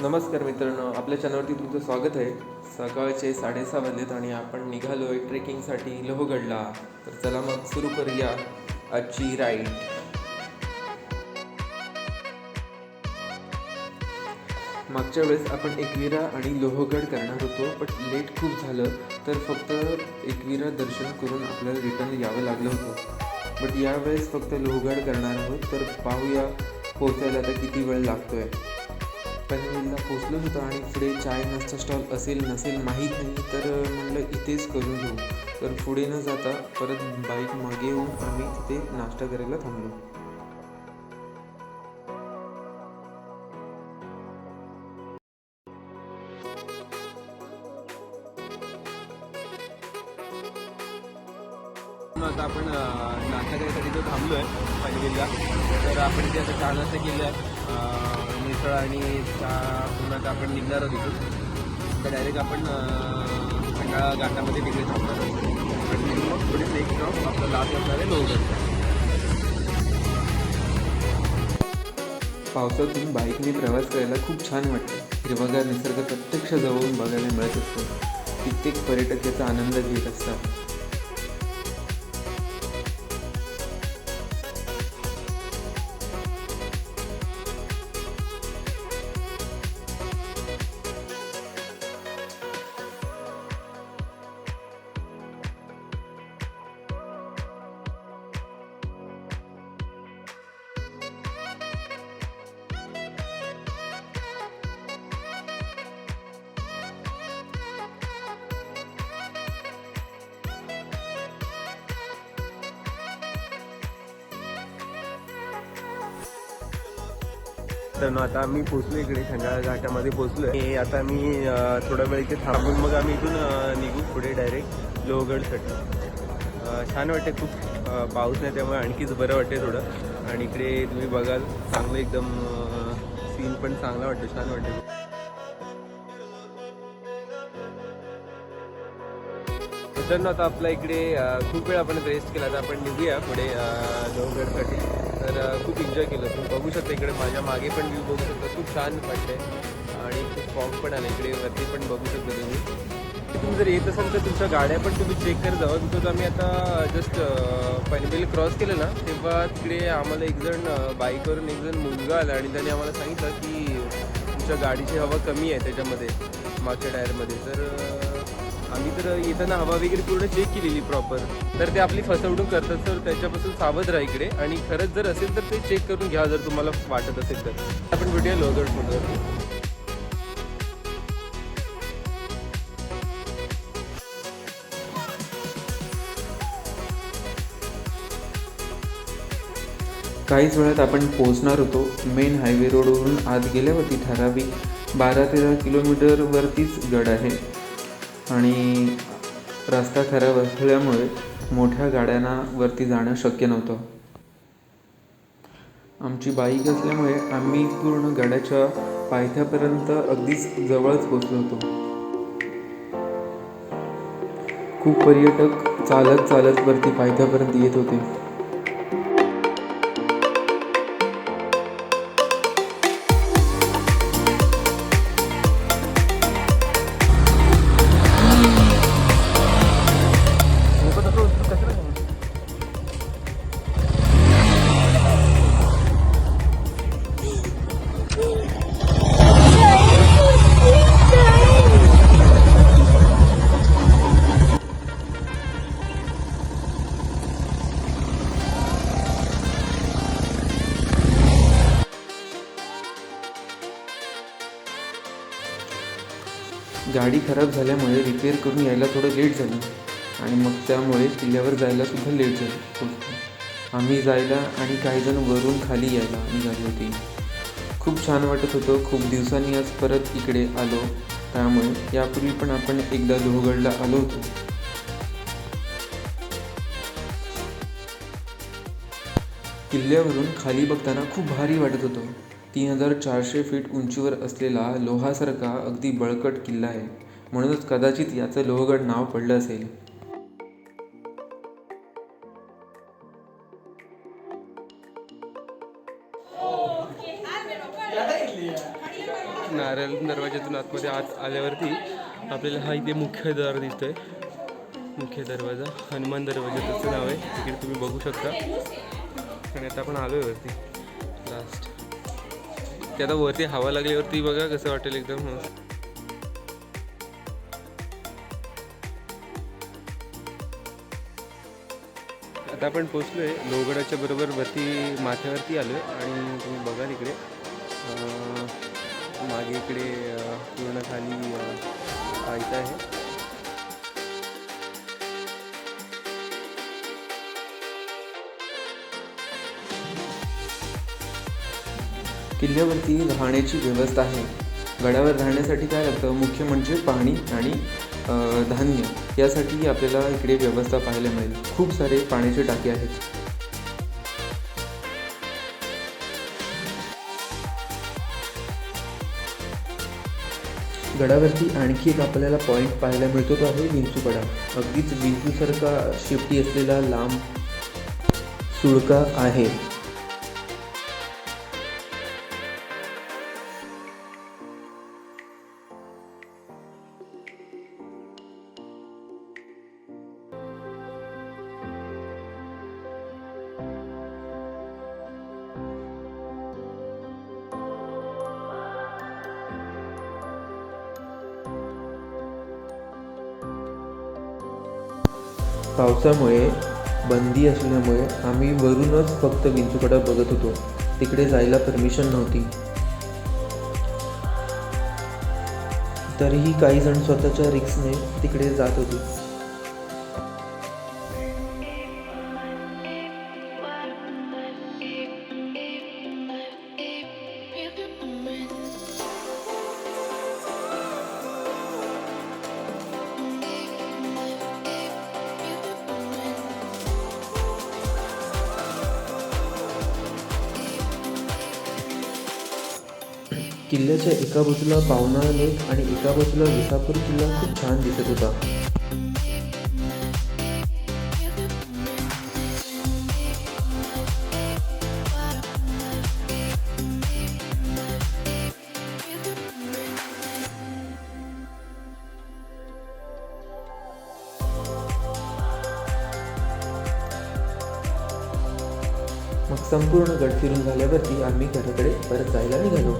नमस्कार मित्रांनो, आपल्या चॅनलवरती तुमचं स्वागत आहे. सकाळचे 6:30 वाजलेत आणि आपण निघालो आहे ट्रेकिंगसाठी लोहगडला. तर चला मग सुरू करूया आजची राईड. मागच्या वेळेस आपण एकविरा आणि लोहगड करणार होतो, पण लेट खूप झालं तर फक्त एकविरा दर्शन करून आपल्याला रिटर्न यावं लागलं होतं. बट यावेळेस फक्त लोहगड करणार आहोत, तर पाहूया पोहोचायला आता किती वेळ लागतो आहे. पनवेलला पोचलो होतो आणि पुढे चाय नाश्ता स्टॉल असेल नसेल माहीत नाही, तर म्हणलं इथेच करून घेऊ. तर पुढे न जाता परत बाईक मागे येऊन आम्ही तिथे नाश्ता करायला थांबलो. आता आपण नाश्ता करण्यासाठी जो थांबलो आहे पनवेलला, तर आपण इथे आता चहा नाश्ता केला आहे. मिसळ आणि चहा पुन्हा आता आपण निघणार आहोत तिथून. तर डायरेक्ट आपण खंडाळा घाटामध्ये तिकडे थांबणार आहोत आणि मग थोडी नेक्स्ट स्टॉप आपला लास्ट असणार आहे लोहगड. पावसातून बाईकने प्रवास करायला खूप छान वाटतं. हिरवागार निसर्ग प्रत्यक्ष जवळून बघायला मिळत असतो. कित्येक पर्यटक याचा आनंद घेत असतात. तर आता आम्ही पोचलो इकडे खंडाळा घाटामध्ये पोचलो आहे. आता मी थोडा वेळ इथे थांबून मग आम्ही इथून निघू पुढे डायरेक्ट लोहगडसाठी. छान वाटते खूप. पाऊस नाही त्यामुळे आणखीच बरं वाटते थोडं. आणि इकडे तुम्ही बघाल चांगलं एकदम सीन पण चांगला वाटतो, छान वाटते. मित्रांनो, आता आपला इकडे खूप वेळ आपण रेस्ट केला, तर आपण निघूया पुढे लोहगडसाठी. तर खूप एन्जॉय केलं. तुम्ही बघू शकता इकडे माझ्या मागे पण व्ह्यू बघू शकता, खूप छान वाटते आणि खूप फॉग पण आला इकडे वरती पण बघू शकता तुम्ही. तुम्ही जर येत असाल तर तुमच्या गाड्या पण तुम्ही चेक करत जावा. बिकॉज आम्ही आता जस्ट पनवेल क्रॉस केलं ना, तेव्हा तिकडे आम्हाला एक जण बाईकवरून एक जण मुलगा आला आणि त्याने आम्हाला सांगितलं की तुमच्या गाडीची हवा कमी आहे त्याच्यामध्ये, मागच्या टायरमध्ये. तर आम्ही तर येताना हवा वगैरे पूर्ण चेक केलेली प्रॉपर. तर ते आपली फसवणूक करतात, तर त्याच्यापासून सावध राहा इकडे. आणि खरंच जर असेल तर ते चेक करून घ्या जर तुम्हाला वाटत असेल तर. आपण भेटूया लोहगड फोटोवरती. काहीच वेळात आपण पोहोचणार होतो. मेन हायवे रोडवरून आत गेल्यावरती ठराविक 12-13 किलोमीटरवरतीच गड आहे आणि रस्ता खराब असल्यामुळे मोठ्या गाड्यांना वरती जाणं शक्य नव्हतं. आमची बाईक असल्यामुळे आम्ही पूर्ण गडाच्या पायथ्यापर्यंत अगदीच जवळच पोचलो होतो. खूप पर्यटक चालत चालत वरती पायथ्यापर्यंत येत होते. गाडी खराब झाल्यामुळे रिपेअर करून यायला थोडं लेट झालं आणि मग त्यामुळे किल्ल्यावर जायलासुद्धा लेट झालं. आम्ही जायला आणि काहीजण वरून खाली यायला निघाली होती. खूप छान वाटत होतं. खूप दिवसांनी आज परत इकडे आलो, त्यामुळे यापूर्वी पण आपण एकदा लोहगडला आलो होतो. किल्ल्यावरून खाली बघताना खूप भारी वाटत होतं. 3400 फीट उंचीवर असलेला लोहासारखा अगदी बळकट किल्ला आहे, म्हणूनच कदाचित याचं लोहगड नाव पडलं असेल. नारळ दरवाजातून आतमध्ये आल्यावरती आपल्याला हा इथे मुख्य द्वार दिसतोय. मुख्य दरवाजा हनुमान दरवाजा त्याचं नाव आहे. तिकडे तुम्ही बघू शकता. आणि आता आपण आलो आहे वरती लास्ट. ते आता वरती हवा लागल्यावरती बघा कसं वाटेल एकदम मस्त. आता आपण पोचलो आहे लोहगडाच्या बरोबर वरती माथ्यावरती आलो आहे. आणि तुम्ही बघा इकडे मागे इकडे पूर्ण खाली पायथा आहे. किल्ल्यावरती राहण्याची व्यवस्था आहे. गडावर राहण्यासाठी काय लागतं, मुख्य म्हणजे पाणी आणि धान्य. यासाठी आपल्याला इकडे व्यवस्था पाहायला मिळेल. खूप सारे पाण्याचे टाके आहेत. गडावरती आणखी एक आपल्याला पॉईंट पाहायला मिळतो तो आहे विंचूकडा. अगदीच विंचूसारखा शेपटी असलेला लांब सुळका आहे. पावसामुळे बंदी असल्यामुळे आम्ही वरूनच फक्त विंचूकडा बघत होतो. तिकडे जायला परमिशन नव्हती. तरीही काही जण स्वतःच्या रिस्कने तिकडे जात होते. किल्ल्याच्या एका बाजूला पावना लेक आणि एका बाजूला विसापूर किल्ला खूप छान दिसत होता. मग संपूर्ण गड फिरून झाल्यावरती आम्ही घराकडे परत जायला निघालो.